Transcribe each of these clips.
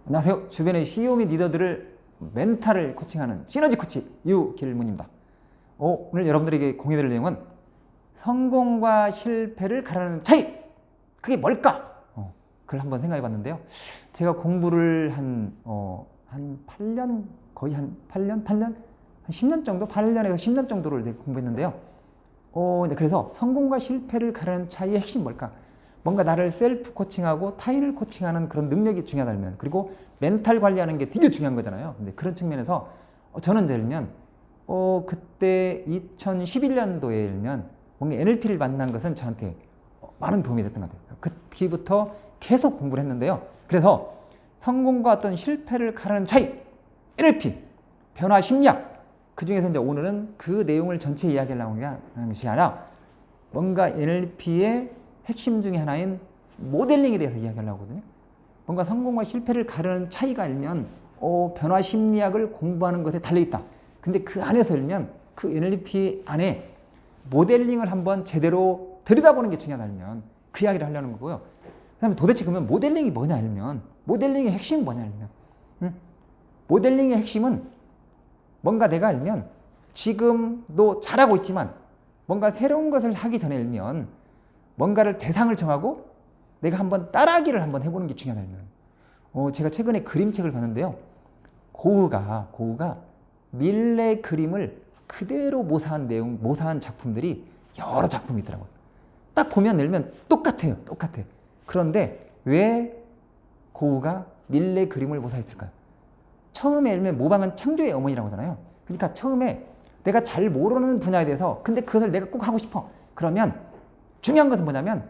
안녕하세요. 주변의 CEO 및 리더들을 멘탈을 코칭하는 시너지 코치 유길문입니다. 오늘 여러분들에게 공유드릴 내용은 성공과 실패를 가르는 차이! 그게 뭘까? 그걸 한번 생각해 봤는데요. 제가 공부를 한 8년, 거의 한 8년? 한 10년 정도? 8년에서 10년 정도를 공부했는데요. 그래서 성공과 실패를 가르는 차이의 핵심이 뭘까? 뭔가 나를 셀프 코칭하고 타인을 코칭하는 그런 능력이 중요하다면, 그리고 멘탈 관리하는 게 되게 중요한 거잖아요. 근데 그런 측면에서 저는 예를 들면 그때 2011년도에 일면 뭔가 NLP를 만난 것은 저한테 많은 도움이 됐던 것 같아요. 그 뒤부터 계속 공부를 했는데요. 그래서 성공과 어떤 실패를 가르는 차이, NLP, 변화 심리학, 그 중에서 이제 오늘은 그 내용을 전체 이야기하려고 하는 것이 아니라 뭔가 NLP의 핵심 중에 하나인 모델링에 대해서 이야기하려고 하거든요. 뭔가 성공과 실패를 가르는 차이가 알면 변화 심리학을 공부하는 것에 달려있다. 근데 그 안에서 알면 그 NLP 안에 모델링을 한번 제대로 들여다보는 게 중요하다면 그 이야기를 하려는 거고요. 그 다음에 도대체 그러면 모델링이 뭐냐 알면, 모델링의 핵심은 뭐냐 알면, 모델링의 핵심은 뭔가 내가 알면 지금도 잘하고 있지만 뭔가 새로운 것을 하기 전에 알면 뭔가를 대상을 정하고 내가 한번 따라하기를 한번 해보는 게 중요하다면, 제가 최근에 그림책을 봤는데요. 고흐가 밀레 그림을 그대로 모사한 작품들이 여러 작품이 있더라고요. 딱 보면 내면 똑같아요. 그런데 왜 고흐가 밀레 그림을 모사했을까요? 처음에 예를 들면 모방은 창조의 어머니라고 하잖아요. 그러니까 처음에 내가 잘 모르는 분야에 대해서 근데 그것을 내가 꼭 하고 싶어. 그러면 중요한 것은 뭐냐면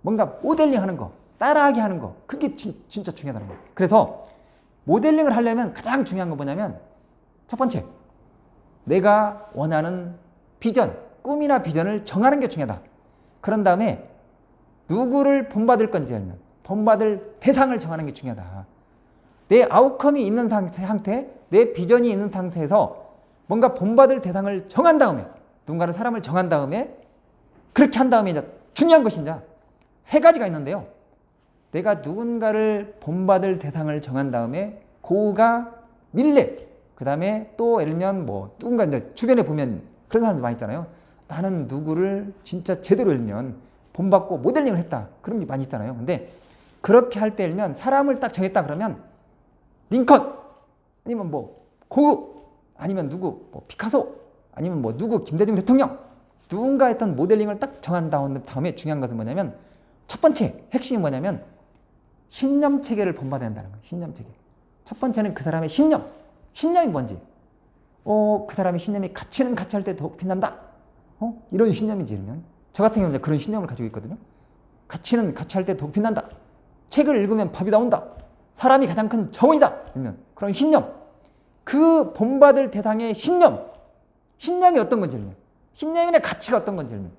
뭔가 모델링 하는 거, 따라하게 하는 거, 그게 진짜 중요하다는 거예요. 그래서 모델링을 하려면 가장 중요한 건 뭐냐면 첫 번째, 내가 원하는 비전, 꿈이나 비전을 정하는 게 중요하다. 그런 다음에 누구를 본받을 건지 알면 본받을 대상을 정하는 게 중요하다. 내 아웃컴이 있는 상태, 내 비전이 있는 상태에서 뭔가 본받을 대상을 정한 다음에, 누군가를 사람을 정한 다음에 그렇게 한 다음에 이제 중요한 것이 이제 세 가지가 있는데요. 내가 누군가를 본받을 대상을 정한 다음에 고가 밀레, 그 다음에 또 예를 들면 누군가 이제 주변에 보면 그런 사람들 많이 있잖아요. 나는 누구를 진짜 제대로 일면 본받고 모델링을 했다. 그런 게 많이 있잖아요. 근데 그렇게 할 때 일면 사람을 딱 정했다 그러면 링컨, 아니면 고흐, 아니면 누구, 피카소, 아니면 누구, 김대중 대통령, 누군가 했던 모델링을 딱 정한 다음에 중요한 것은 뭐냐면 첫 번째 핵심이 뭐냐면 신념 체계를 본받아야 한다는 거예요. 신념 체계. 첫 번째는 그 사람의 신념이 뭔지. 그 사람의 신념이 가치는 가치할 때 더 빛난다. 이런 신념인지 이러면 저 같은 경우는 그런 신념을 가지고 있거든요. 가치는 가치할 때 더 빛난다. 책을 읽으면 밥이 나온다. 사람이 가장 큰 정원이다. 이러면 그런 신념. 그 본받을 대상의 신념이 어떤 건지 이러면 신념의 가치가 어떤 건지 알면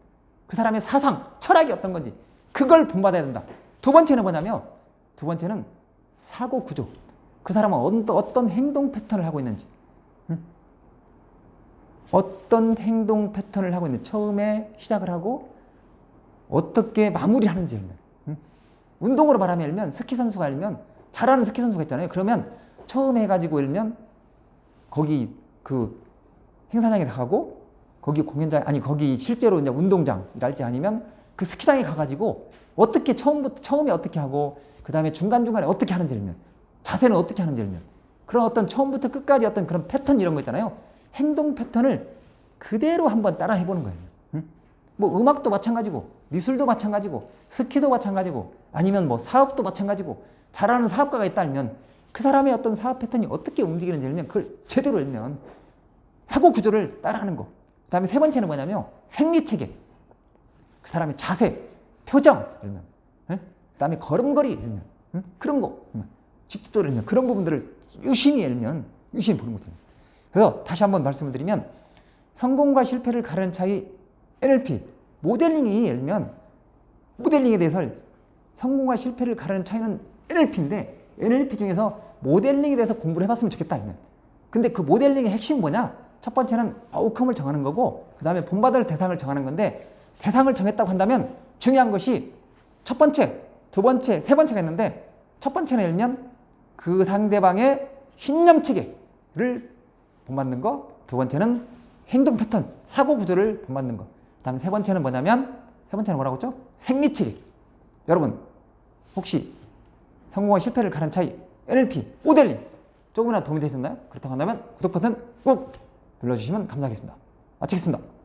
그 사람의 사상, 철학이 어떤 건지 그걸 본받아야 된다. 두 번째는 뭐냐면 두 번째는 사고 구조. 그 사람은 어떤 행동 패턴을 하고 있는지, 어떤 행동 패턴을 하고 있는지, 처음에 시작을 하고 어떻게 마무리하는지 알면, 운동으로 말하면 스키 선수가 알면 잘하는 스키 선수가 있잖아요. 그러면 처음에 해가지고 알면 거기 그 행사장에 가고 거기 공연장, 아니 거기 실제로 이제 운동장이랄지 아니면 그 스키장에 가가지고 어떻게 처음에 어떻게 하고 그 다음에 중간중간에 어떻게 하는지 알면, 자세는 어떻게 하는지 알면, 그런 어떤 처음부터 끝까지 어떤 그런 패턴 이런 거 있잖아요. 행동 패턴을 그대로 한번 따라 해보는 거예요. 음악도 마찬가지고 미술도 마찬가지고 스키도 마찬가지고 아니면 사업도 마찬가지고 잘하는 사업가가 있다 알면 그 사람의 어떤 사업 패턴이 어떻게 움직이는지 알면 그걸 제대로 알면 사고 구조를 따라하는 거. 그 다음에 세 번째는 뭐냐면 생리체계. 그 사람의 자세, 표정, 이러면, 그 다음에 걸음걸이, 이러면, 그런 거, 직접적으로 이러면 그런 부분들을 유심히 보는 거죠. 그래서 다시 한번 말씀을 드리면 성공과 실패를 가르는 차이, NLP, 모델링이 알면 모델링에 대해서 성공과 실패를 가르는 차이는 NLP인데 NLP 중에서 모델링에 대해서 공부를 해봤으면 좋겠다 알면. 근데 그 모델링의 핵심은 뭐냐? 첫 번째는 아웃컴을 정하는 거고 그 다음에 본받을 대상을 정하는 건데, 대상을 정했다고 한다면 중요한 것이 첫 번째, 두 번째, 세 번째가 있는데 첫 번째는 일면 그 상대방의 신념 체계를 본받는 거. 두 번째는 행동 패턴, 사고 구조를 본받는 거. 그다음에 세 번째는 뭐냐면, 세 번째는 뭐라고 했죠? 생리 체계. 여러분 혹시 성공과 실패를 가른 차이 NLP 오델님 조금이라도 도움이 되셨나요? 그렇다고 한다면 구독 버튼 꼭 눌러주시면 감사하겠습니다. 마치겠습니다.